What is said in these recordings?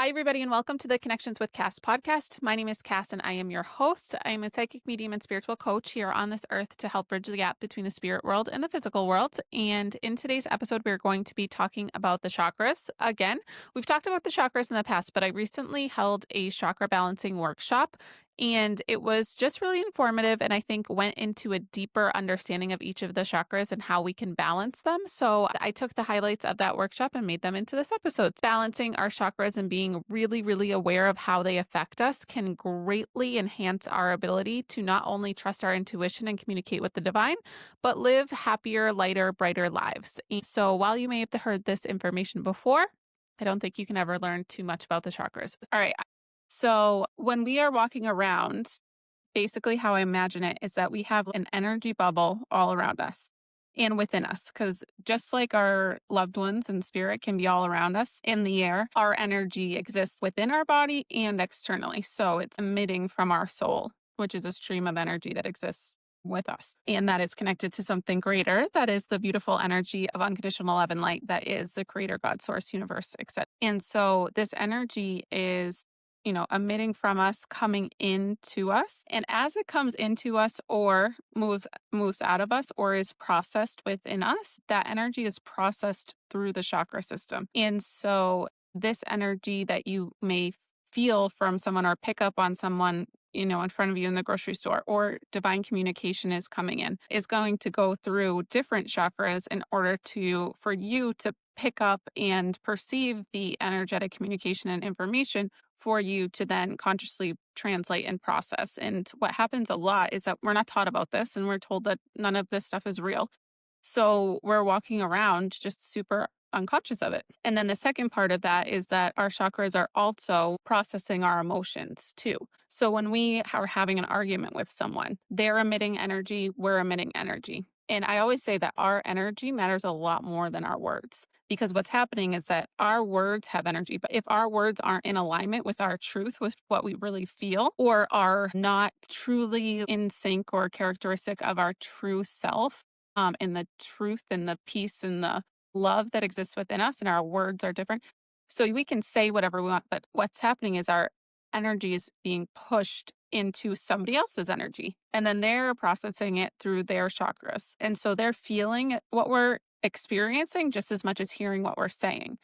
Hi, everybody, and welcome to the Connections with Cass podcast. My name is Cass, and I am your host. I am a psychic medium and spiritual coach here on this earth to help bridge the gap between the spirit world and the physical world. And in today's episode, we're going to be talking about the chakras. Again, we've talked about the chakras in the past, but I recently held a chakra balancing workshop. And it was just really informative, and I think went into a deeper understanding of each of the chakras and how we can balance them. So I took the highlights of that workshop and made them into this episode. Balancing our chakras and being really, really aware of how they affect us can greatly enhance our ability to not only trust our intuition and communicate with the divine, but live happier, lighter, brighter lives. And so while you may have heard this information before, I don't think you can ever learn too much about the chakras. All right. So when we are walking around, basically how I imagine it is that we have an energy bubble all around us and within us, because just like our loved ones and spirit can be all around us in the air, our energy exists within our body and externally. So it's emitting from our soul, which is a stream of energy that exists with us. And that is connected to something greater. That is the beautiful energy of unconditional love and light that is the creator, God, source, universe, etc. And so this energy is emitting from us, coming into us. And as it comes into us or moves out of us or is processed within us, that energy is processed through the chakra system. And so this energy that you may feel from someone or pick up on someone, in front of you in the grocery store, or divine communication is coming in, is going to go through different chakras in order for you to pick up and perceive the energetic communication and information for you to then consciously translate and process. And what happens a lot is that we're not taught about this, and we're told that none of this stuff is real. So we're walking around just super unconscious of it. And then the second part of that is that our chakras are also processing our emotions too. So when we are having an argument with someone, they're emitting energy, we're emitting energy. And I always say that our energy matters a lot more than our words, because what's happening is that our words have energy. But if our words aren't in alignment with our truth, with what we really feel, or are not truly in sync or characteristic of our true self, and the truth and the peace and the love that exists within us, and our words are different. So we can say whatever we want, but what's happening is our energy is being pushed into somebody else's energy, and then they're processing it through their chakras. And so they're feeling what we're experiencing just as much as hearing what we're saying.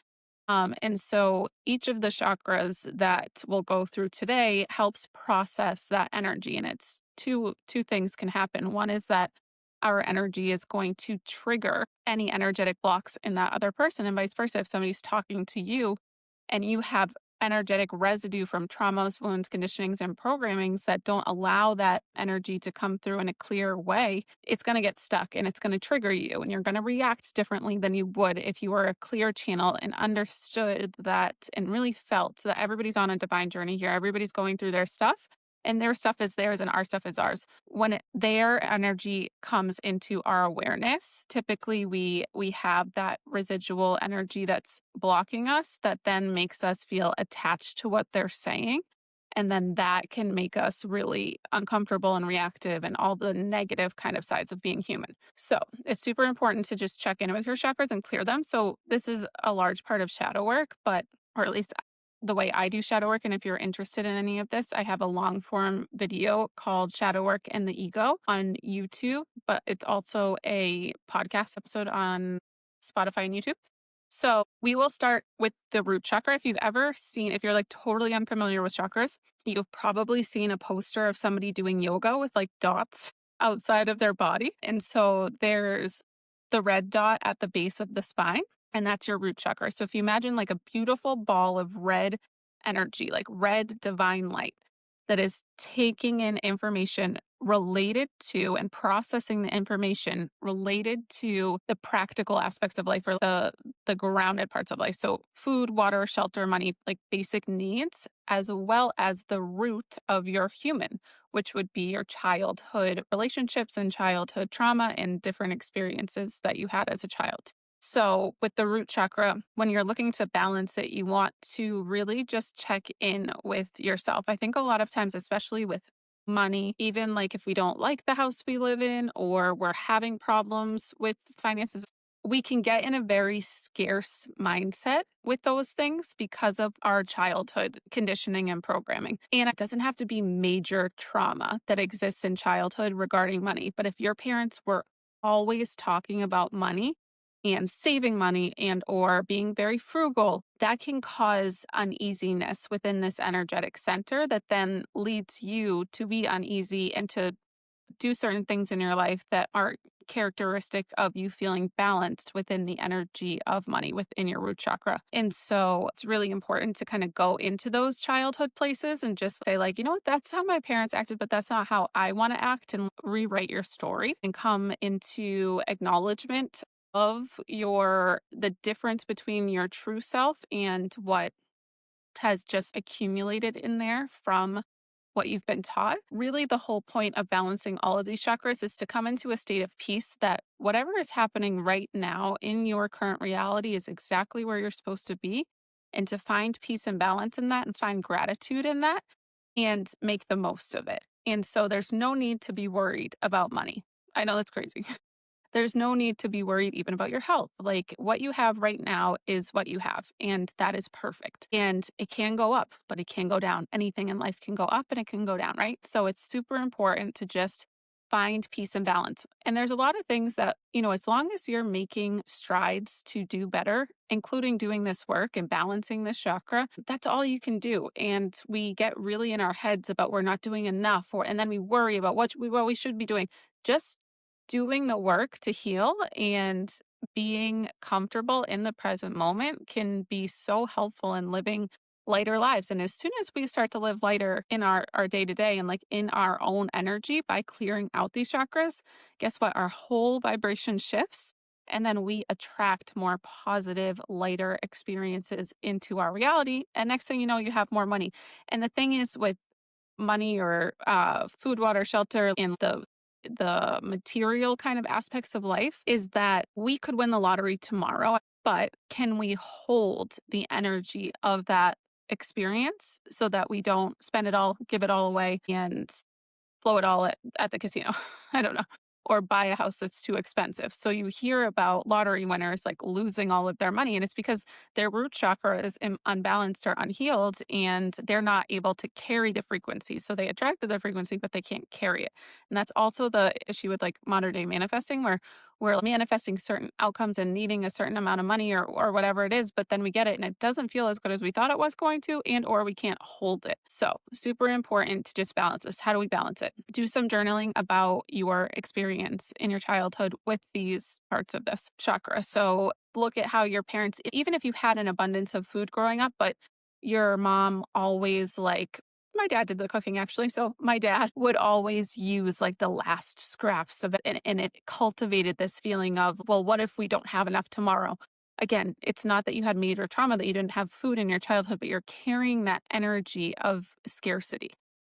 And so each of the chakras that we'll go through today helps process that energy. And it's two things can happen. One is that our energy is going to trigger any energetic blocks in that other person, and vice versa. If somebody's talking to you and you have energetic residue from traumas, wounds, conditionings, and programmings that don't allow that energy to come through in a clear way, it's going to get stuck and it's going to trigger you, and you're going to react differently than you would if you were a clear channel and understood that and really felt that everybody's on a divine journey here. Everybody's going through their stuff, and their stuff is theirs and our stuff is ours. When their energy comes into our awareness, typically we have that residual energy that's blocking us that then makes us feel attached to what they're saying. And then that can make us really uncomfortable and reactive and all the negative kind of sides of being human. So it's super important to just check in with your chakras and clear them. So this is a large part of shadow work, or at least the way I do shadow work. And if you're interested in any of this, I have a long form video called Shadow Work and the Ego on YouTube, but it's also a podcast episode on Spotify and YouTube. So we will start with the root chakra. If you're like totally unfamiliar with chakras, you've probably seen a poster of somebody doing yoga with like dots outside of their body. And so there's the red dot at the base of the spine, and that's your root chakra. So if you imagine like a beautiful ball of red energy, like red divine light that is taking in information related to and processing the information related to the practical aspects of life, or the grounded parts of life. So food, water, shelter, money, like basic needs, as well as the root of your human, which would be your childhood relationships and childhood trauma and different experiences that you had as a child. So with the root chakra, when you're looking to balance it, you want to really just check in with yourself. I think a lot of times, especially with money, even like if we don't like the house we live in or we're having problems with finances, we can get in a very scarce mindset with those things because of our childhood conditioning and programming. And it doesn't have to be major trauma that exists in childhood regarding money. But if your parents were always talking about money and saving money and or being very frugal, that can cause uneasiness within this energetic center that then leads you to be uneasy and to do certain things in your life that are characteristic of you feeling balanced within the energy of money within your root chakra. And so it's really important to kind of go into those childhood places and just say, like, you know what, that's how my parents acted, but that's not how I want to act, and rewrite your story and come into acknowledgement of the difference between your true self and what has just accumulated in there from what you've been taught. Really, the whole point of balancing all of these chakras is to come into a state of peace that whatever is happening right now in your current reality is exactly where you're supposed to be, and to find peace and balance in that and find gratitude in that and make the most of it. And so there's no need to be worried about money. I know that's crazy. There's no need to be worried even about your health. Like, what you have right now is what you have, and that is perfect. And it can go up, but it can go down. Anything in life can go up and it can go down, right? So it's super important to just find peace and balance. And there's a lot of things that, as long as you're making strides to do better, including doing this work and balancing this chakra, that's all you can do. And we get really in our heads about we're not doing enough, and then we worry about what we should be doing. Just doing the work to heal and being comfortable in the present moment can be so helpful in living lighter lives. And as soon as we start to live lighter in our day to day and like in our own energy by clearing out these chakras, guess what? Our whole vibration shifts. And then we attract more positive, lighter experiences into our reality. And next thing you know, you have more money. And the thing is with money or food, water, shelter, and the material kind of aspects of life is that we could win the lottery tomorrow, but can we hold the energy of that experience so that we don't spend it all, give it all away, and blow it all at the casino? I don't know. Or buy a house that's too expensive. So you hear about lottery winners like losing all of their money, and it's because their root chakra is unbalanced or unhealed, and they're not able to carry the frequency. So they attracted the frequency, but they can't carry it. And that's also the issue with like modern day manifesting, where we're manifesting certain outcomes and needing a certain amount of money or whatever it is, but then we get it and it doesn't feel as good as we thought it was going to, and or we can't hold it. So super important to just balance this. How do we balance it? Do some journaling about your experience in your childhood with these parts of this chakra. So look at how your parents, even if you had an abundance of food growing up, but your mom always my dad did the cooking actually. So my dad would always use like the last scraps of it. And it cultivated this feeling of, well, what if we don't have enough tomorrow? Again, it's not that you had major trauma, that you didn't have food in your childhood, but you're carrying that energy of scarcity.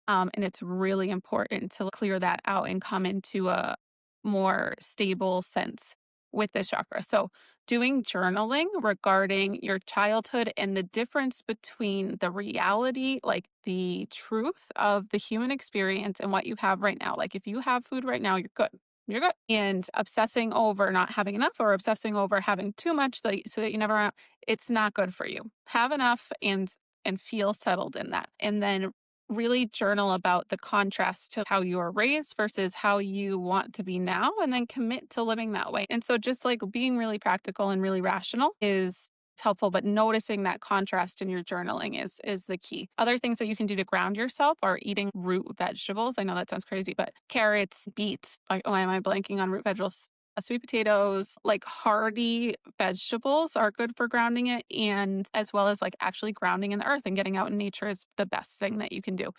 And it's really important to clear that out and come into a more stable sense with this chakra. So doing journaling regarding your childhood and the difference between the reality, like the truth of the human experience, and what you have right now. Like if you have food right now, you're good. You're good. And obsessing over not having enough or obsessing over having too much so that you never, it's not good for you. Have enough and feel settled in that. And then really journal about the contrast to how you were raised versus how you want to be now, and then commit to living that way. And so just like being really practical and really rational is helpful, but noticing that contrast in your journaling is the key. Other things that you can do to ground yourself are eating root vegetables. I know that sounds crazy, but carrots, beets, why am I blanking on root vegetables? Sweet potatoes, like hearty vegetables are good for grounding it, and as well as like actually grounding in the earth and getting out in nature is the best thing that you can do.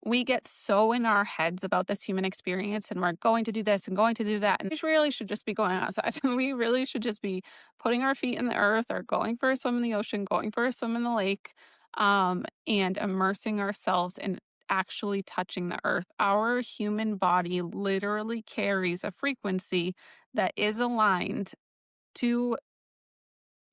We get so in our heads about this human experience and we're going to do this and going to do that. And we really should just be going outside. We really should just be putting our feet in the earth or going for a swim in the ocean, going for a swim in the lake, and immersing ourselves in actually touching the earth. Our human body literally carries a frequency that is aligned to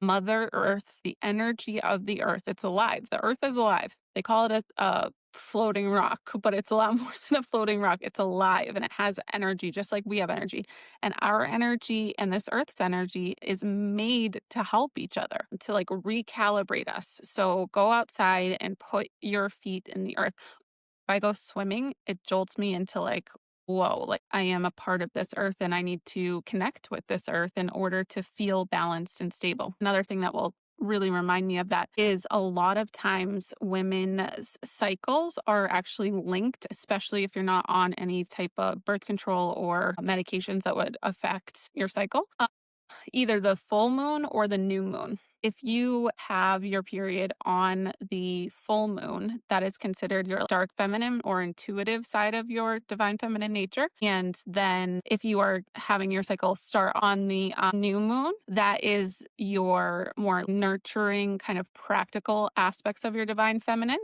Mother Earth, the energy of the earth. It's alive. The earth is alive. They call it a floating rock, but it's a lot more than a floating rock. It's alive and it has energy, just like we have energy. And our energy and this earth's energy is made to help each other, to like recalibrate us. So go outside and put your feet in the earth. If I go swimming, it jolts me into like, whoa, like I am a part of this earth and I need to connect with this earth in order to feel balanced and stable. Another thing that will really remind me of that is a lot of times women's cycles are actually linked, especially if you're not on any type of birth control or medications that would affect your cycle. Either the full moon or the new moon. If you have your period on the full moon, that is considered your dark feminine or intuitive side of your divine feminine nature. And then if you are having your cycle start on the new moon, that is your more nurturing, kind of practical aspects of your divine feminine.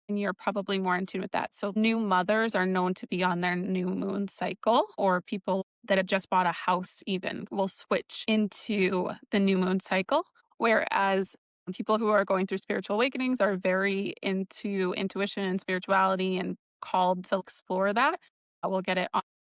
And you're probably more in tune with that. So new mothers are known to be on their new moon cycle, or people that have just bought a house even will switch into the new moon cycle. Whereas people who are going through spiritual awakenings are very into intuition and spirituality and called to explore that. We'll get it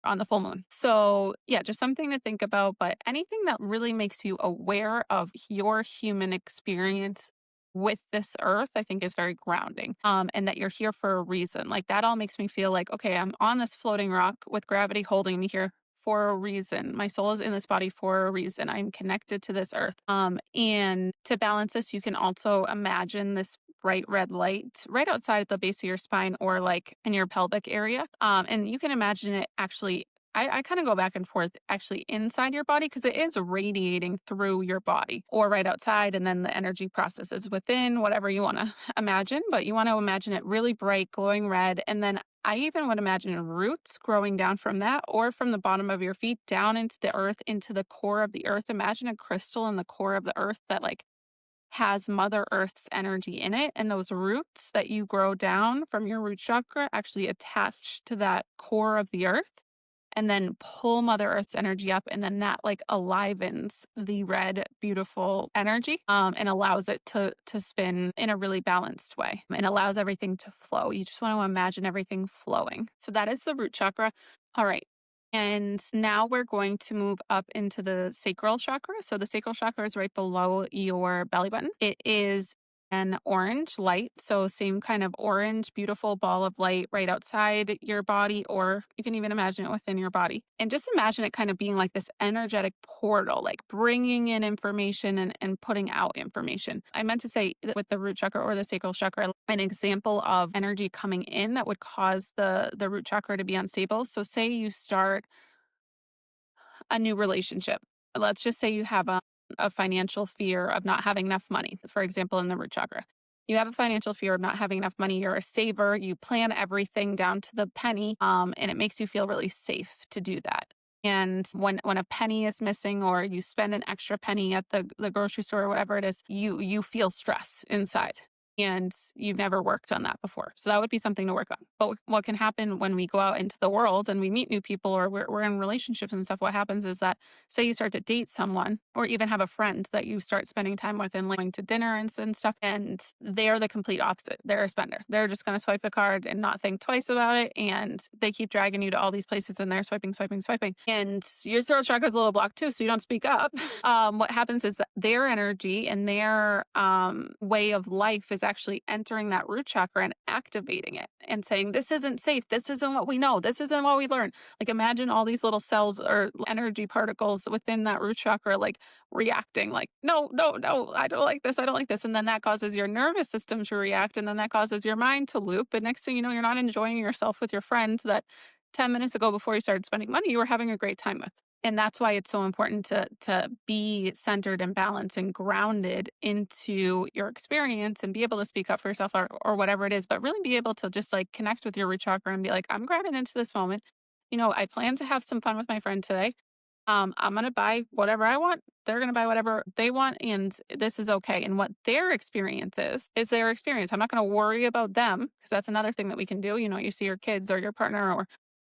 on the full moon. So, yeah, just something to think about. But anything that really makes you aware of your human experience with this earth, I think is very grounding. And that you're here for a reason. Like that all makes me feel like, okay, I'm on this floating rock with gravity holding me here for a reason. My soul is in this body for a reason. I'm connected to this earth. And to balance this, you can also imagine this bright red light right outside at the base of your spine or like in your pelvic area. And you can imagine it actually. I kind of go back and forth actually inside your body because it is radiating through your body or right outside. And then the energy processes within, whatever you want to imagine. But you want to imagine it really bright, glowing red. And then I even would imagine roots growing down from that or from the bottom of your feet down into the earth, into the core of the earth. Imagine a crystal in the core of the earth that like has Mother Earth's energy in it. And those roots that you grow down from your root chakra actually attach to that core of the earth and then pull Mother Earth's energy up. And then that like alivens the red, beautiful energy and allows it to spin in a really balanced way and allows everything to flow. You just want to imagine everything flowing. So that is the root chakra. All right. And now we're going to move up into the sacral chakra. So the sacral chakra is right below your belly button. It is an orange light. So same kind of orange, beautiful ball of light right outside your body, or you can even imagine it within your body. And just imagine it kind of being like this energetic portal, like bringing in information and putting out information. I meant to say that with the root chakra or the sacral chakra, an example of energy coming in that would cause the root chakra to be unstable. So say you start a new relationship. Let's just say you have a financial fear of not having enough money, for example, in the root chakra. You have a financial fear of not having enough money. You're a saver. You plan everything down to the penny, and it makes you feel really safe to do that. And when a penny is missing or you spend an extra penny at the grocery store or whatever it is, you feel stress inside. And you've never worked on that before. So that would be something to work on. But what can happen when we go out into the world and we meet new people or we're in relationships and stuff, what happens is that, say you start to date someone or even have a friend that you start spending time with and like going to dinner and stuff, and they're the complete opposite. They're a spender. They're just going to swipe the card and not think twice about it. And they keep dragging you to all these places and they're swiping. And your throat chakra is a little blocked too, so you don't speak up. What happens is that their energy and their way of life is actually entering that root chakra and activating it and saying, this isn't safe. This isn't what we know. This isn't what we learn. Like imagine all these little cells or energy particles within that root chakra, like reacting like, no, I don't like this. I don't like this. And then that causes your nervous system to react. And then that causes your mind to loop. And next thing you know, you're not enjoying yourself with your friends that 10 minutes ago before you started spending money, you were having a great time with. And that's why it's so important to be centered and balanced and grounded into your experience and be able to speak up for yourself or whatever it is, but really be able to just like connect with your root chakra and be like, I'm grounded into this moment. You know, I plan to have some fun with my friend today. I'm going to buy whatever I want. They're going to buy whatever they want. And this is okay. And what their experience is their experience. I'm not going to worry about them because that's another thing that we can do. You know, you see your kids or your partner or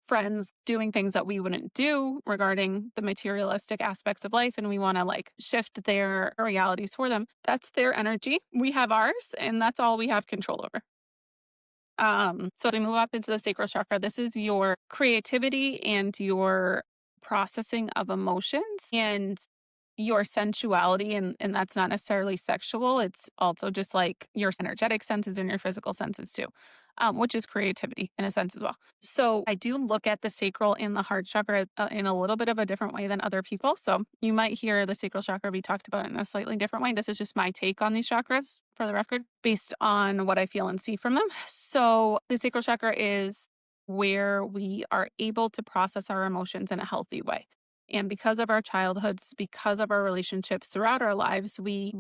friends doing things that we wouldn't do regarding the materialistic aspects of life, and we want to like shift their realities for them. That's their energy. We have ours, and that's all we have control over. So to move up into the sacral chakra, this is your creativity and your processing of emotions and your sensuality. And that's not necessarily sexual. It's also just like your energetic senses and your physical senses too, which is creativity in a sense as well. So I do look at the sacral and the heart chakra in a little bit of a different way than other people. So you might hear the sacral chakra be talked about in a slightly different way. This is just my take on these chakras for the record, based on what I feel and see from them. So the sacral chakra is where we are able to process our emotions in a healthy way. And because of our childhoods, because of our relationships throughout our lives, we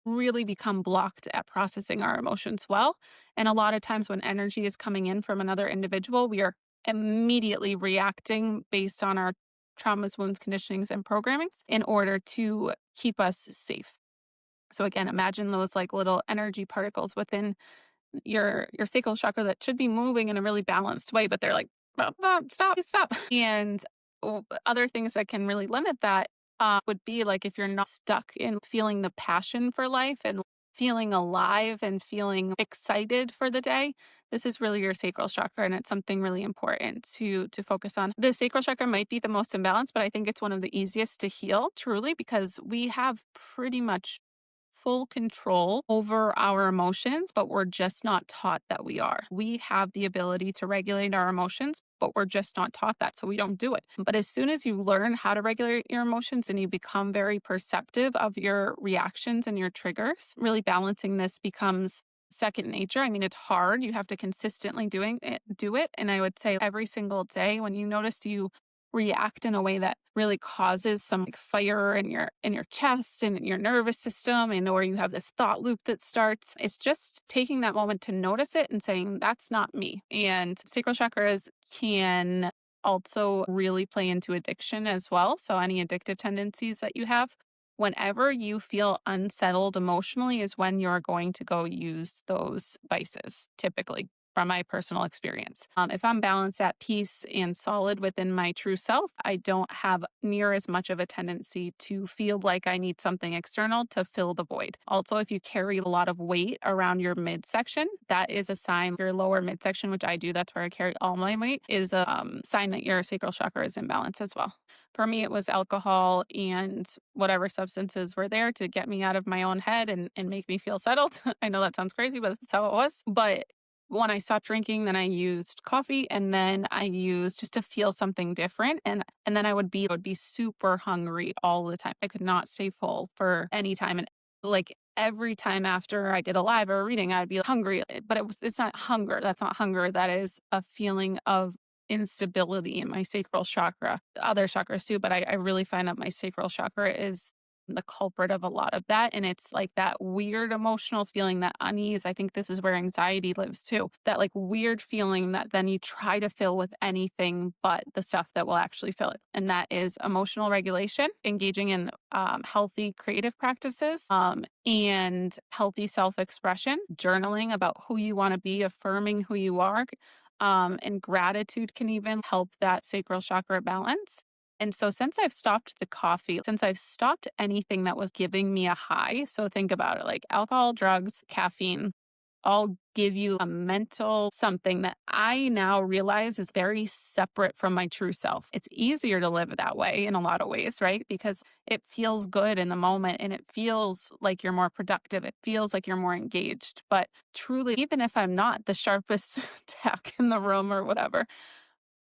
really become blocked at processing our emotions well. And a lot of times when energy is coming in from another individual, we are immediately reacting based on our traumas, wounds, conditionings, and programmings in order to keep us safe. So again, imagine those like little energy particles within your sacral chakra that should be moving in a really balanced way, but they're like, "Stop, stop, stop." And other things that can really limit that would be like if you're not stuck in feeling the passion for life and feeling alive and feeling excited for the day. This is really your sacral chakra, and it's something really important to focus on. The sacral chakra might be the most imbalanced, but I think it's one of the easiest to heal, truly, because we have pretty much full control over our emotions, but we're just not taught that we are. We have the ability to regulate our emotions, but we're just not taught that, so we don't do it. But as soon as you learn how to regulate your emotions and you become very perceptive of your reactions and your triggers, really balancing this becomes second nature. I mean, it's hard. You have to consistently do it. And I would say every single day when you notice you react in a way that really causes some like fire in your chest and in your nervous system, and or you have this thought loop that starts, it's just taking that moment to notice it and saying that's not me. And sacral chakras can also really play into addiction as well. So any addictive tendencies that you have, whenever you feel unsettled emotionally is when you're going to go use those vices, typically, from my personal experience. If I'm balanced at peace and solid within my true self, I don't have near as much of a tendency to feel like I need something external to fill the void. Also, if you carry a lot of weight around your midsection, that is a sign your lower midsection, which I do, that's where I carry all my weight, is a sign that your sacral chakra is imbalanced as well. For me, it was alcohol and whatever substances were there to get me out of my own head and make me feel settled. I know that sounds crazy, but that's how it was. But when I stopped drinking, then I used coffee, and then I used just to feel something different. And then I would be super hungry all the time. I could not stay full for any time. And like every time after I did a live or a reading, I'd be hungry. But it's not hunger. That's not hunger. That is a feeling of instability in my sacral chakra. Other chakras too, but I really find that my sacral chakra is the culprit of a lot of that. And it's like that weird emotional feeling, that unease. I think this is where anxiety lives too. That like weird feeling that then you try to fill with anything but the stuff that will actually fill it. And that is emotional regulation, engaging in healthy creative practices, and healthy self-expression, journaling about who you want to be, affirming who you are. And gratitude can even help that sacral chakra balance. And so since I've stopped the coffee, since I've stopped anything that was giving me a high, so think about it like alcohol, drugs, caffeine, all give you a mental something that I now realize is very separate from my true self. It's easier to live that way in a lot of ways, right? Because it feels good in the moment and it feels like you're more productive. It feels like you're more engaged. But truly, even if I'm not the sharpest tack in the room or whatever,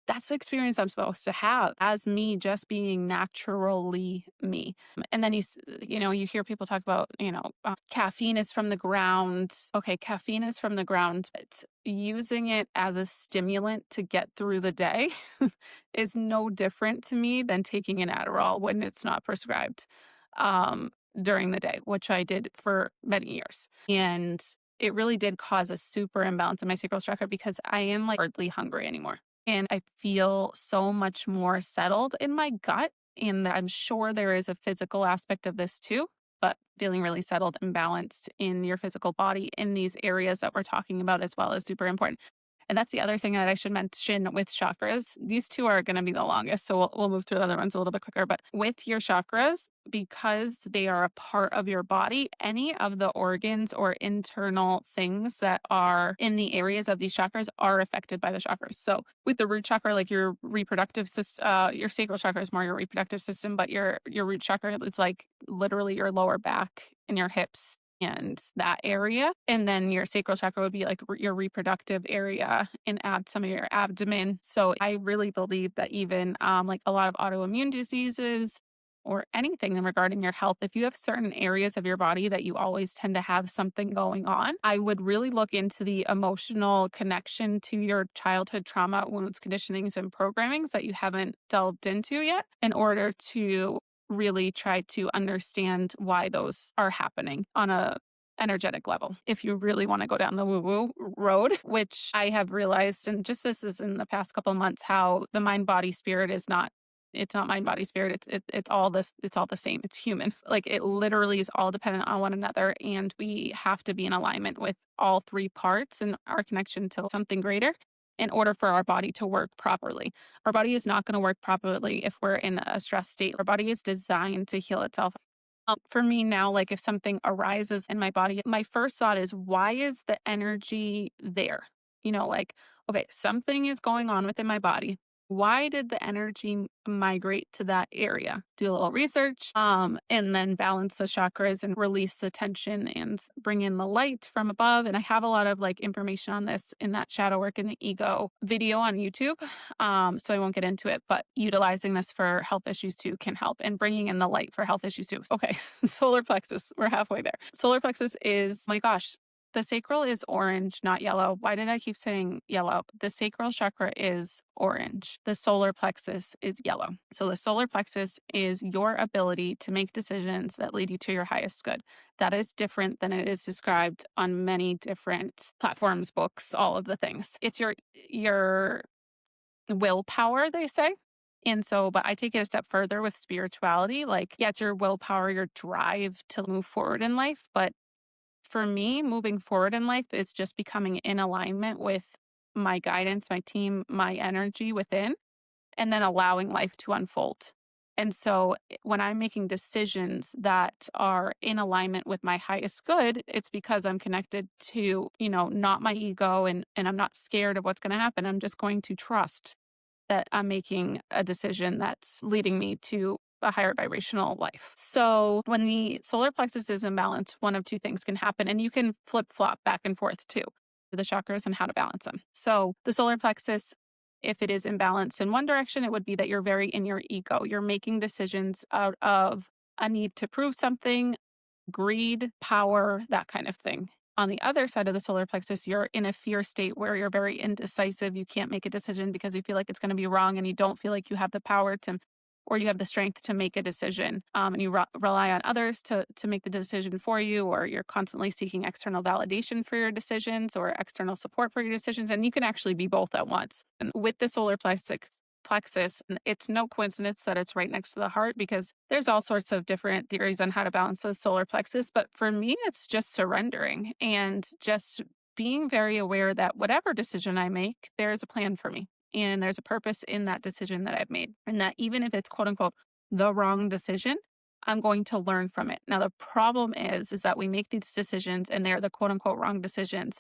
that's the experience I'm supposed to have as me, just being naturally me. And then you hear people talk about, caffeine is from the ground. Okay, caffeine is from the ground, but using it as a stimulant to get through the day is no different to me than taking an Adderall when it's not prescribed during the day, which I did for many years. And it really did cause a super imbalance in my sacral chakra because I am like hardly hungry anymore. And I feel so much more settled in my gut. And I'm sure there is a physical aspect of this too, but feeling really settled and balanced in your physical body in these areas that we're talking about as well is super important. And that's the other thing that I should mention with chakras. These two are going to be the longest. So we'll move through the other ones a little bit quicker. But with your chakras, because they are a part of your body, any of the organs or internal things that are in the areas of these chakras are affected by the chakras. So with the root chakra, like your reproductive system, your sacral chakra is more your reproductive system, but your root chakra is like literally your lower back and your hips and that area. And then your sacral chakra would be like your reproductive area and some of your abdomen. So I really believe that even like a lot of autoimmune diseases or anything regarding your health, if you have certain areas of your body that you always tend to have something going on, I would really look into the emotional connection to your childhood trauma, wounds, conditionings, and programmings that you haven't delved into yet in order to really try to understand why those are happening on a energetic level. If you really want to go down the woo-woo road, which I have realized, and just this is in the past couple of months, how the mind, body, spirit is not, it's not mind, body, spirit. It's all this, it's all the same. It's human. Like it literally is all dependent on one another. And we have to be in alignment with all three parts and our connection to something greater in order for our body to work properly. Our body is not going to work properly if we're in a stress state. Our body is designed to heal itself. For me now, like if something arises in my body, my first thought is, why is the energy there? Like, okay, something is going on within my body. Why did the energy migrate to that area? Do a little research, and then balance the chakras and release the tension and bring in the light from above. And I have a lot of like information on this in that shadow work in the ego video on YouTube. So I won't get into it, but utilizing this for health issues too can help, and bringing in the light for health issues too. Okay, solar plexus, we're halfway there. Solar plexus is, my gosh, the sacral is orange, not yellow. Why did I keep saying yellow? The sacral chakra is orange. The solar plexus is yellow. So the solar plexus is your ability to make decisions that lead you to your highest good. That is different than it is described on many different platforms, books, all of the things. It's your willpower, they say. And so, but I take it a step further with spirituality. Like, yeah, it's your willpower, your drive to move forward in life, but for me, moving forward in life is just becoming in alignment with my guidance, my team, my energy within, and then allowing life to unfold. And so when I'm making decisions that are in alignment with my highest good, it's because I'm connected to, not my ego, and I'm not scared of what's going to happen. I'm just going to trust that I'm making a decision that's leading me to a higher vibrational life. So when the solar plexus is imbalanced, one of two things can happen, and you can flip flop back and forth too, the chakras and how to balance them. So the solar plexus, if it is imbalanced in one direction, it would be that you're very in your ego. You're making decisions out of a need to prove something, greed, power, that kind of thing. On the other side of the solar plexus, you're in a fear state where you're very indecisive. You can't make a decision because you feel like it's going to be wrong, and you don't feel like you have the power to, or you have the strength to make a decision. And you rely on others to make the decision for you, or you're constantly seeking external validation for your decisions or external support for your decisions. And you can actually be both at once. And with the solar plexus, it's no coincidence that it's right next to the heart, because there's all sorts of different theories on how to balance the solar plexus. But for me, it's just surrendering and just being very aware that whatever decision I make, there's a plan for me. And there's a purpose in that decision that I've made. And that even if it's quote unquote the wrong decision, I'm going to learn from it. Now, the problem is that we make these decisions and they're the quote unquote wrong decisions.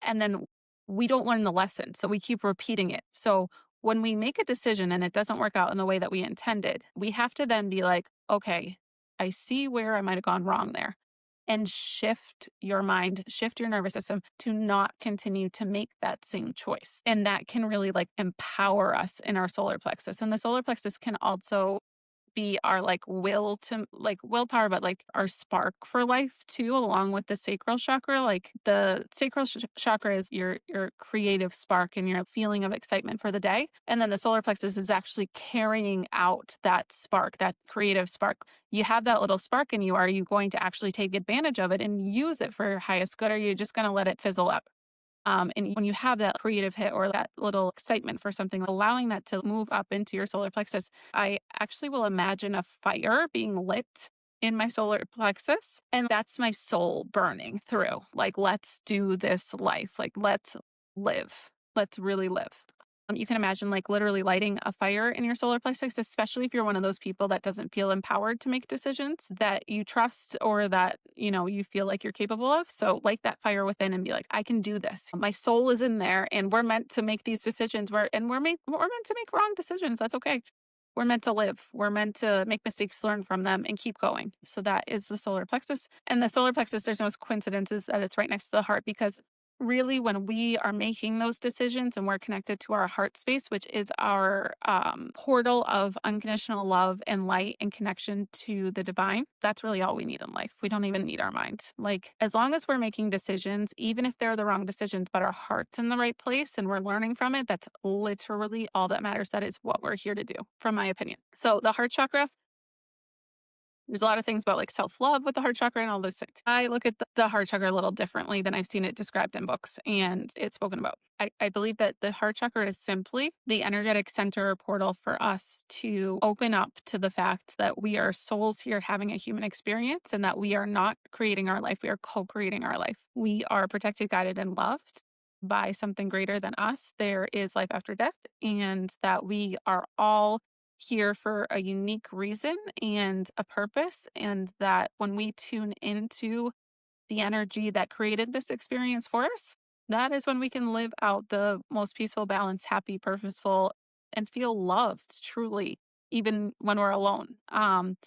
And then we don't learn the lesson. So we keep repeating it. So when we make a decision and it doesn't work out in the way that we intended, we have to then be like, okay, I see where I might have gone wrong there. And shift your mind, shift your nervous system to not continue to make that same choice. And that can really like empower us in our solar plexus. And the solar plexus can also be our like willpower, but like our spark for life too, along with the sacral chakra. Like the sacral chakra is your creative spark and your feeling of excitement for the day. And then the solar plexus is actually carrying out that spark, that creative spark. You have that little spark in you. Are you going to actually take advantage of it and use it for your highest good? Or are you just going to let it fizzle up? And when you have that creative hit or that little excitement for something, allowing that to move up into your solar plexus, I actually will imagine a fire being lit in my solar plexus. And that's my soul burning through. Like, let's do this life. Like, let's live. Let's really live. You can imagine like literally lighting a fire in your solar plexus, especially if you're one of those people that doesn't feel empowered to make decisions that you trust or that, you feel like you're capable of. So light that fire within and be like, I can do this. My soul is in there and we're meant to make these decisions we're meant to make wrong decisions. That's okay. We're meant to live. We're meant to make mistakes, learn from them, and keep going. So that is the solar plexus. And the solar plexus, there's no coincidences that it's right next to the heart, because really when we are making those decisions and we're connected to our heart space, which is our portal of unconditional love and light and connection to the divine, that's really all we need in life. We don't even need our mind. Like, as long as we're making decisions, even if they're the wrong decisions, but our heart's in the right place and we're learning from it, that's literally all that matters. That is what we're here to do, from my opinion. So the heart chakra, there's a lot of things about like self-love with the heart chakra and all this. I look at the heart chakra a little differently than I've seen it described in books and it's spoken about. I believe that the heart chakra is simply the energetic center or portal for us to open up to the fact that we are souls here having a human experience and that we are not creating our life. We are co-creating our life. We are protected, guided, and loved by something greater than us. There is life after death, and that we are all here for a unique reason and a purpose, and that when we tune into the energy that created this experience for us, that is when we can live out the most peaceful, balanced, happy, purposeful, and feel loved truly, even when we're alone. And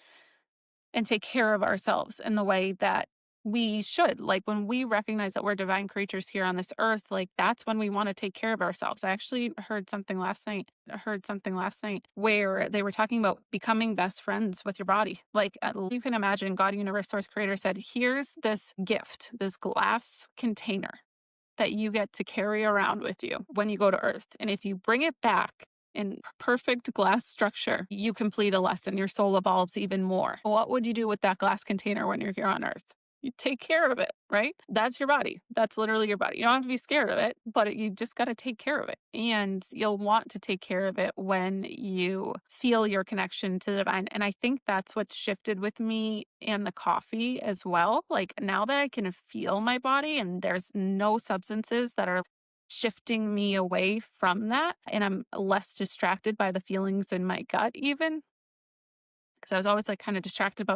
take care of ourselves in the way that we should. Like, when we recognize that we're divine creatures here on this earth, like that's when we want to take care of ourselves. I actually heard something last night where they were talking about becoming best friends with your body. Like, you can imagine God, universe, source, creator said, here's this gift, this glass container that you get to carry around with you when you go to earth. And if you bring it back in perfect glass structure, you complete a lesson. Your soul evolves even more. What would you do with that glass container when you're here on earth? You take care of it, right? That's your body. That's literally your body. You don't have to be scared of it, but you just got to take care of it. And you'll want to take care of it when you feel your connection to the divine. And I think that's what shifted with me and the coffee as well. Like, now that I can feel my body and there's no substances that are shifting me away from that, and I'm less distracted by the feelings in my gut, even because I was always like kind of distracted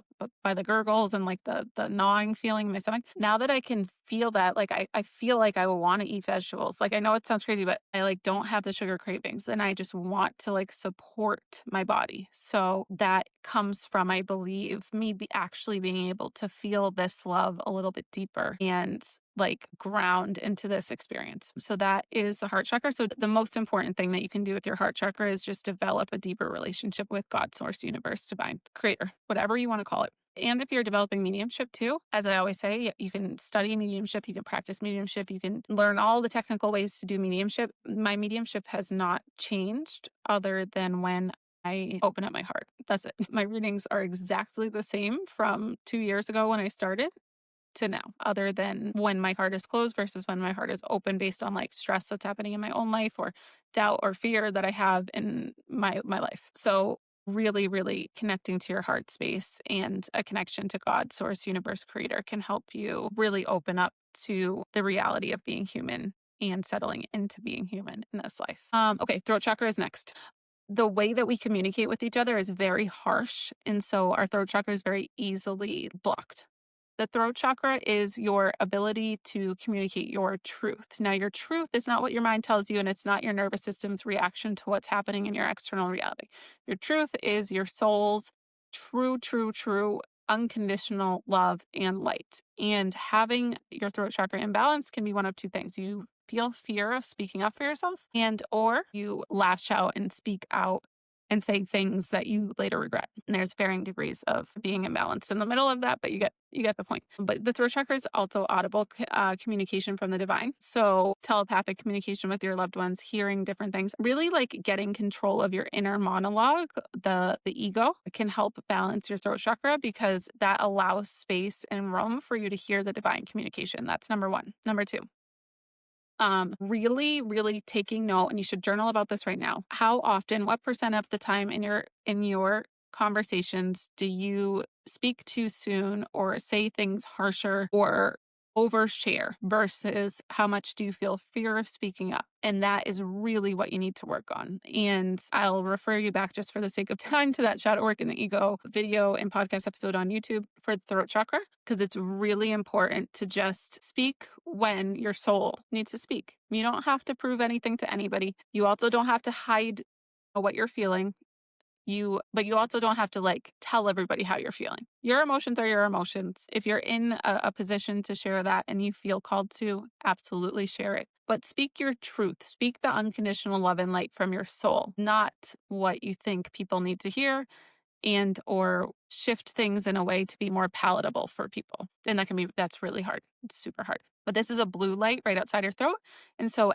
by the gurgles and like the gnawing feeling in my stomach. Now that I can feel that, like I feel like I want to eat vegetables. Like, I know it sounds crazy, but I like don't have the sugar cravings, and I just want to like support my body. So that comes from, I believe, me actually being able to feel this love a little bit deeper and like ground into this experience. So that is the heart chakra. So the most important thing that you can do with your heart chakra is just develop a deeper relationship with God, source, universe, divine, creator, whatever you want to call it. And if you're developing mediumship too, as I always say, you can study mediumship, you can practice mediumship, you can learn all the technical ways to do mediumship. My mediumship has not changed other than when I open up my heart. That's it. My readings are exactly the same from 2 years ago when I started to now, other than when my heart is closed versus when my heart is open, based on like stress that's happening in my own life or doubt or fear that I have in my life. So really, really connecting to your heart space and a connection to God, source, universe, creator can help you really open up to the reality of being human and settling into being human in this life. Okay, throat chakra is next. The way that we communicate with each other is very harsh, and so our throat chakra is very easily blocked. The throat chakra is your ability to communicate your truth. Now, your truth is not what your mind tells you, and it's not your nervous system's reaction to what's happening in your external reality. Your truth is your soul's true, unconditional love and light. And having your throat chakra imbalance can be one of two things. You feel fear of speaking up for yourself, and or you lash out and speak out and say things that you later regret. And there's varying degrees of being imbalanced in the middle of that, but you get the point. But the throat chakra is also audible communication from the divine. So telepathic communication with your loved ones, hearing different things, really like getting control of your inner monologue, the ego, can help balance your throat chakra, because that allows space and room for you to hear the divine communication. That's number one. Number two, really taking note, and you should journal about this right now. How often, what percent of the time in your conversations do you speak too soon or say things harsher or overshare versus how much do you feel fear of speaking up? And that is really what you need to work on. And I'll refer you back, just for the sake of time, to that Shadow Work in the Ego video and podcast episode on YouTube for the throat chakra, because it's really important to just speak when your soul needs to speak. You don't have to prove anything to anybody. You also don't have to hide what you're feeling. But you also don't have to tell everybody how you're feeling. Your emotions are your emotions. If you're in a position to share that and you feel called to, absolutely share it. But speak your truth. Speak the unconditional love and light from your soul, not what you think people need to hear, and or shift things in a way to be more palatable for people. And that's really hard. It's super hard. But this is a blue light right outside your throat. And so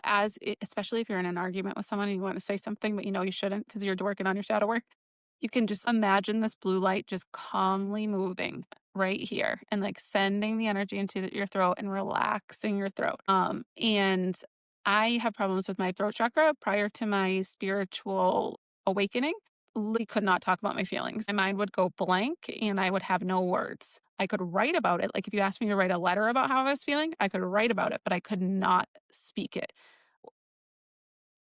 especially if you're in an argument with someone and you want to say something, but you shouldn't because you're working on your shadow work, you can just imagine this blue light just calmly moving right here and sending the energy into your throat and relaxing your throat. And I have problems with my throat chakra prior to my spiritual awakening. Literally could not talk about my feelings. My mind would go blank and I would have no words. I could write about it. Like if you asked me to write a letter about how I was feeling, I could write about it, but I could not speak it.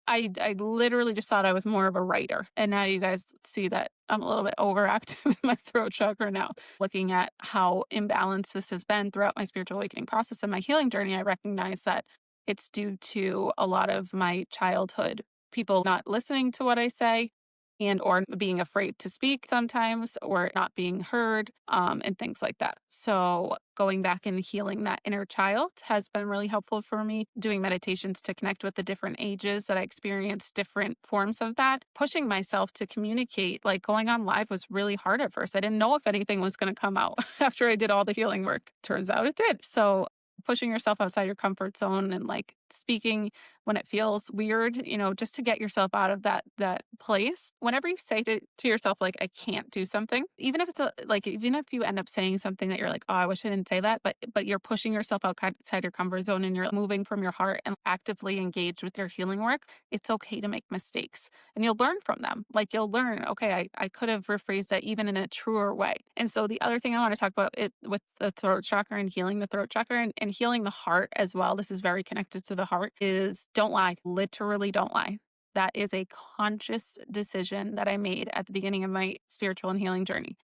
I literally just thought I was more of a writer. And now you guys see that I'm a little bit overactive in my throat chakra now. Looking at how imbalanced this has been throughout my spiritual awakening process and my healing journey, I recognize that it's due to a lot of my childhood. People not listening to what I say, and or being afraid to speak sometimes, or not being heard, and things like that. So going back and healing that inner child has been really helpful for me. Doing meditations to connect with the different ages that I experienced different forms of that. Pushing myself to communicate, going on live was really hard at first. I didn't know if anything was going to come out after I did all the healing work. Turns out it did. So pushing yourself outside your comfort zone and speaking when it feels weird, just to get yourself out of that place. Whenever you say to yourself, I can't do something, even if it's even if you end up saying something that you're oh, I wish I didn't say that, but you're pushing yourself outside your comfort zone and you're moving from your heart and actively engaged with your healing work, it's okay to make mistakes and you'll learn from them. You'll learn, okay, I could have rephrased that even in a truer way. And so the other thing I want to talk about it with the throat chakra and healing the throat chakra and healing the heart as well, this is very connected to the heart, is don't lie. Literally don't lie. That is a conscious decision that I made at the beginning of my spiritual and healing journey.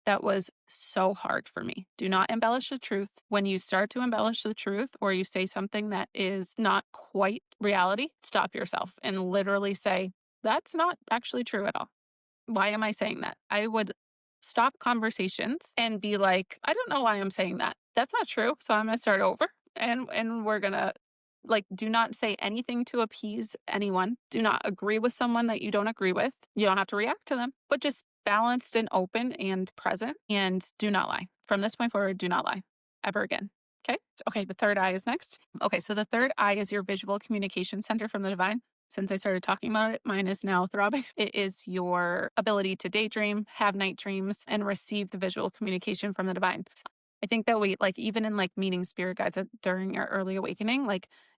That was so hard for me. Do not embellish the truth. When you start to embellish the truth or you say something that is not quite reality, stop yourself and literally say, that's not actually true at all. Why am I saying that? I would stop conversations and be like, I don't know why I'm saying that. That's not true. So I'm going to start over and we're going to do not say anything to appease anyone. Do not agree with someone that you don't agree with. You don't have to react to them, but just balanced and open and present, and do not lie. From this point forward, do not lie ever again. Okay, the third eye is next. Okay, so the third eye is your visual communication center from the divine. Since I started talking about it, mine is now throbbing. It is your ability to daydream, have night dreams, and receive the visual communication from the divine. I think that we, even in meeting spirit guides during your early awakening,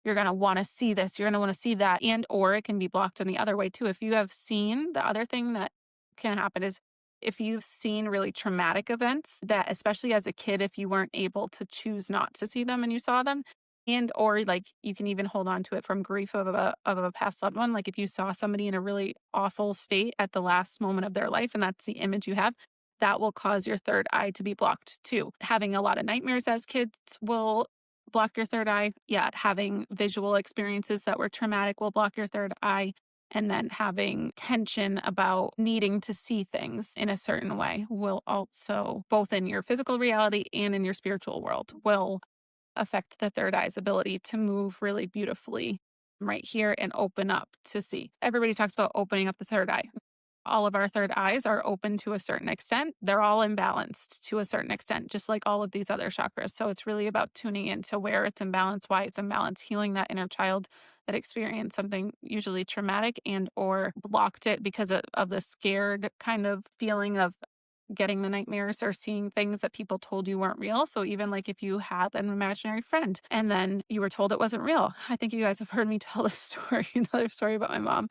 you're going to want to see this, you're going to want to see that, and or it can be blocked in the other way too. If you have seen, the other thing that can happen is if you've seen really traumatic events that, especially as a kid, if you weren't able to choose not to see them and you saw them, and or you can even hold on to it from grief of a past loved one. If you saw somebody in a really awful state at the last moment of their life and that's the image you have, that will cause your third eye to be blocked too. Having a lot of nightmares as kids will block your third eye. Yeah, having visual experiences that were traumatic will block your third eye. And then having tension about needing to see things in a certain way will also, both in your physical reality and in your spiritual world, will affect the third eye's ability to move really beautifully right here and open up to see. Everybody talks about opening up the third eye. All of our third eyes are open to a certain extent. They're all imbalanced to a certain extent, just like all of these other chakras. So it's really about tuning into where it's imbalanced, why it's imbalanced, healing that inner child that experienced something usually traumatic and or blocked it because of the scared kind of feeling of getting the nightmares or seeing things that people told you weren't real. So even if you had an imaginary friend and then you were told it wasn't real. I think you guys have heard me tell this story, another story about my mom.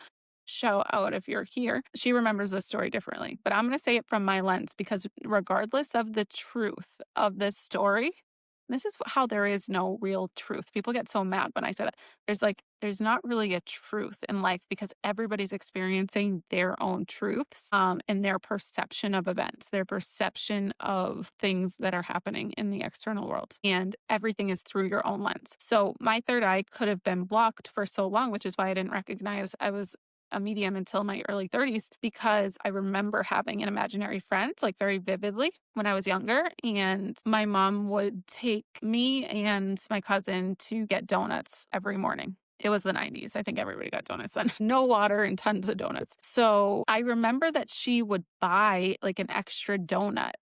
Shout out if you're here. She remembers this story differently, but I'm going to say it from my lens because regardless of the truth of this story, This is how there is no real truth. People get so mad when I say that. There's not really a truth in life because everybody's experiencing their own truths, and their perception of events, their perception of things that are happening in the external world. And everything is through your own lens. So my third eye could have been blocked for so long, which is why I didn't recognize I was a medium until my early 30s, because I remember having an imaginary friend like very vividly when I was younger. And my mom would take me and my cousin to get donuts every morning. It was the 90s. I think everybody got donuts then. No water and tons of donuts. So I remember that she would buy like an extra donut.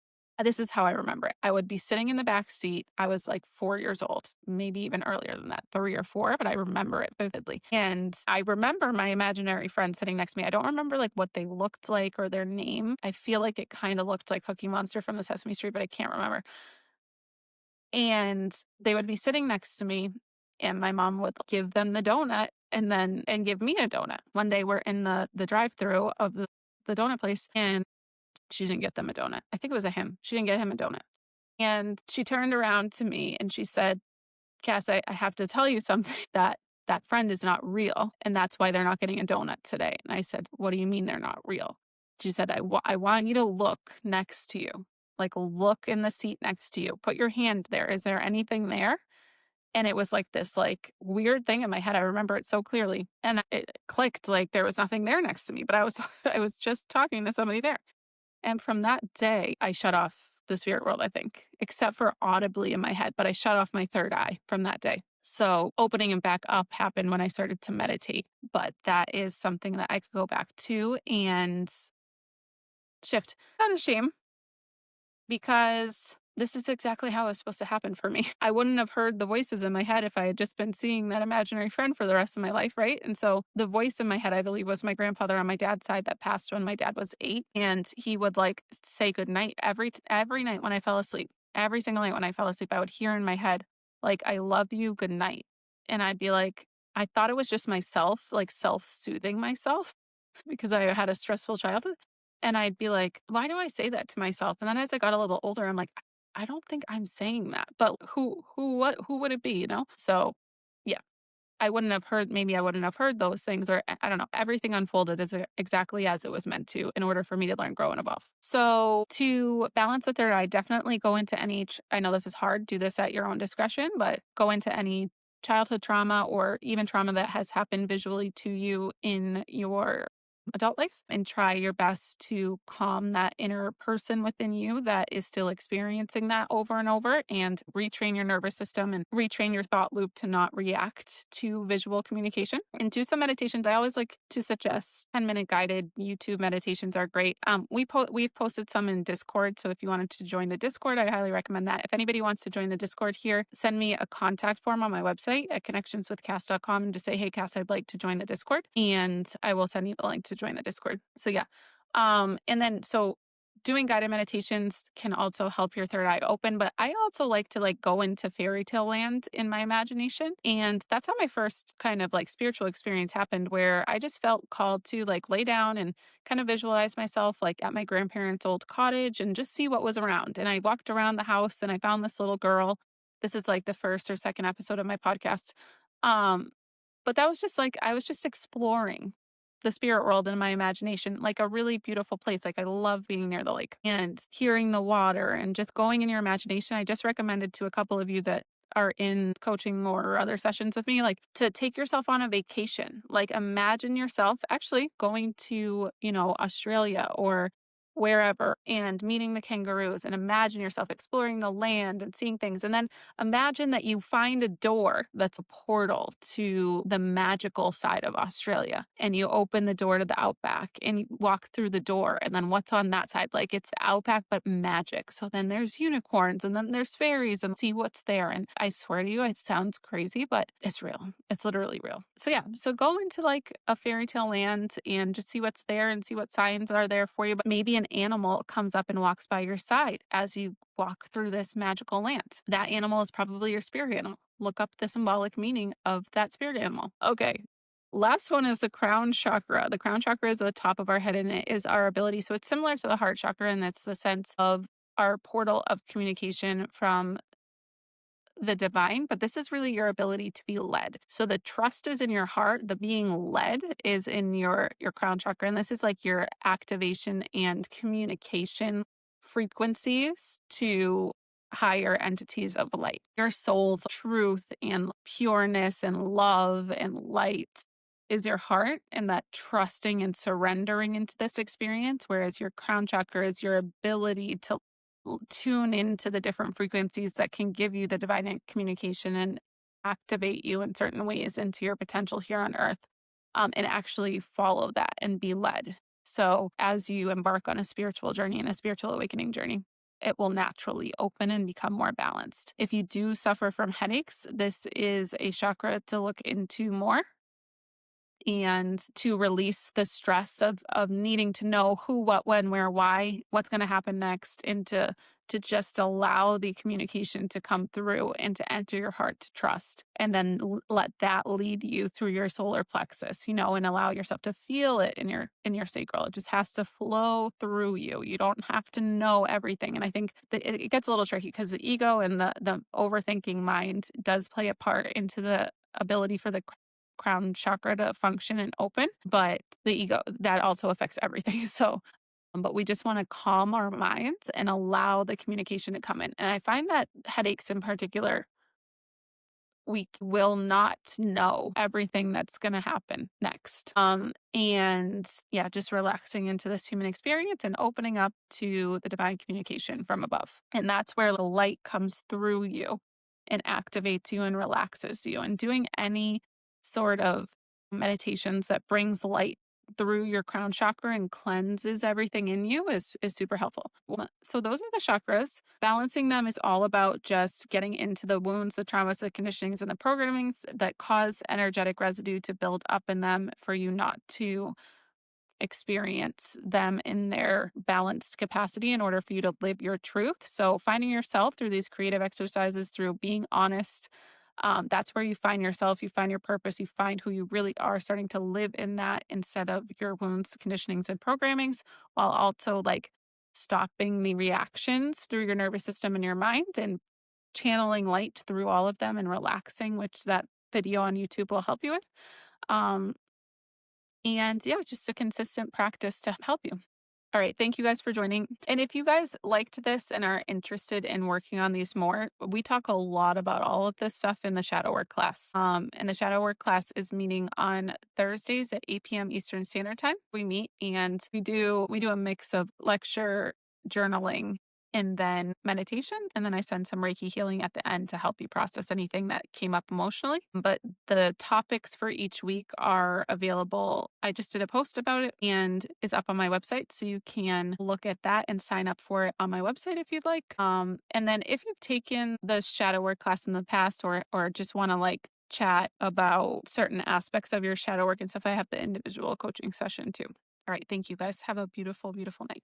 This is how I remember it. I would be sitting in the back seat. I was like 4 years old, maybe even earlier than that, 3 or 4, but I remember it vividly. And I remember my imaginary friend sitting next to me. I don't remember like what they looked like or their name. I feel like it kind of looked like Cookie Monster from the Sesame Street, but I can't remember. And they would be sitting next to me, and my mom would give them the donut and give me a donut. One day we're in the drive-through of the donut place, and she didn't get them a donut. I think it was a him. She didn't get him a donut. And she turned around to me and she said, Cass, I have to tell you something that friend is not real. And that's why they're not getting a donut today. And I said, what do you mean they're not real? She said, I want you to look next to you. Like look in the seat next to you. Put your hand there. Is there anything there? And it was like this like weird thing in my head. I remember it so clearly. And it clicked like there was nothing there next to me, but I was I was just talking to somebody there. And from that day, I shut off the spirit world, I think, except for audibly in my head, but I shut off my third eye from that day. So opening and back up happened when I started to meditate, but that is something that I could go back to and shift. Not a shame, because this is exactly how it was supposed to happen for me. I wouldn't have heard the voices in my head if I had just been seeing that imaginary friend for the rest of my life, right? And so the voice in my head, I believe, was my grandfather on my dad's side that passed when my dad was 8. And he would like say good night every night when I fell asleep. Every single night when I fell asleep, I would hear in my head, like, I love you, good night. And I'd be like, I thought it was just myself, like self-soothing myself because I had a stressful childhood. And I'd be like, why do I say that to myself? And then as I got a little older, I'm like, I don't think I'm saying that, but who would it be, you know? So yeah, maybe I wouldn't have heard those things, or I don't know, everything unfolded exactly as it was meant to in order for me to learn, grow, and evolve. So to balance the third eye, definitely go into I know this is hard, do this at your own discretion, but go into any childhood trauma or even trauma that has happened visually to you in your adult life, and try your best to calm that inner person within you that is still experiencing that over and over, and retrain your nervous system and retrain your thought loop to not react to visual communication. And do some meditations. I always like to suggest 10-minute guided YouTube meditations are great. We've posted some in Discord, so if you wanted to join the Discord, I highly recommend that. If anybody wants to join the Discord here, send me a contact form on my website at connectionswithcass.com and just say, hey Cass, I'd like to join the Discord, and I will send you the link to join the Discord. So yeah. And then so doing guided meditations can also help your third eye open, but I also like to like go into fairy tale land in my imagination. And that's how my first kind of like spiritual experience happened, where I just felt called to like lay down and kind of visualize myself like at my grandparents' old cottage and just see what was around. And I walked around the house and I found this little girl. This is like the first or second episode of my podcast. But that was just like, I was just exploring the spirit world in my imagination, like a really beautiful place. Like I love being near the lake and hearing the water and just going in your imagination. I just recommended to a couple of you that are in coaching or other sessions with me, like to take yourself on a vacation. Like imagine yourself actually going to, Australia or wherever and meeting the kangaroos, and imagine yourself exploring the land and seeing things. And then imagine that you find a door that's a portal to the magical side of Australia, and you open the door to the outback and you walk through the door, and then what's on that side? Like it's the outback, but magic. So then there's unicorns and then there's fairies, and see what's there. And I swear to you, it sounds crazy, but it's real. It's literally real. So yeah, so go into like a fairy tale land and just see what's there and see what signs are there for you. But maybe an animal comes up and walks by your side as you walk through this magical land. That animal is probably your spirit animal. Look up the symbolic meaning of that spirit animal. Okay. Last one is the crown chakra. The crown chakra is the top of our head, and it is our ability. So it's similar to the heart chakra, and that's the sense of our portal of communication from the divine, but this is really your ability to be led. So the trust is in your heart, the being led is in your crown chakra. And this is like your activation and communication frequencies to higher entities of light. Your soul's truth and pureness and love and light is your heart, and that trusting and surrendering into this experience, whereas your crown chakra is your ability to tune into the different frequencies that can give you the divine communication and activate you in certain ways into your potential here on earth, and actually follow that and be led. So as you embark on a spiritual journey and a spiritual awakening journey, it will naturally open and become more balanced. If you do suffer from headaches, this is a chakra to look into more and to release the stress of needing to know who, what, when, where, why, what's going to happen next, and to just allow the communication to come through and to enter your heart to trust, and then let that lead you through your solar plexus, and allow yourself to feel it in your sacral. It just has to flow through you. You don't have to know everything. And I think that it gets a little tricky because the ego and the overthinking mind does play a part into the ability for the crown chakra to function and open, but the ego, that also affects everything. So, but we just want to calm our minds and allow the communication to come in. And I find that headaches in particular, we will not know everything that's going to happen next. And yeah, just relaxing into this human experience and opening up to the divine communication from above. And that's where the light comes through you and activates you and relaxes you. And doing any sort of meditations that brings light through your crown chakra and cleanses everything in you is super helpful. So those are the chakras. Balancing them is all about just getting into the wounds, the traumas, the conditionings, and the programmings that cause energetic residue to build up in them for you not to experience them in their balanced capacity in order for you to live your truth. So finding yourself through these creative exercises, through being honest, that's where you find yourself, you find your purpose, you find who you really are, starting to live in that instead of your wounds, conditionings, and programmings, while also like stopping the reactions through your nervous system and your mind and channeling light through all of them and relaxing, which that video on YouTube will help you with. Um, and yeah, just a consistent practice to help you. All right. Thank you guys for joining. And if you guys liked this and are interested in working on these more, we talk a lot about all of this stuff in the shadow work class. And the shadow work class is meeting on Thursdays at 8 p.m. Eastern Standard Time. We meet and we do a mix of lecture, journaling, and then meditation. And then I send some Reiki healing at the end to help you process anything that came up emotionally. But the topics for each week are available. I just did a post about it and is up on my website. So you can look at that and sign up for it on my website if you'd like. And then if you've taken the shadow work class in the past or just want to like chat about certain aspects of your shadow work and stuff, I have the individual coaching session too. All right. Thank you guys. Have a beautiful, beautiful night.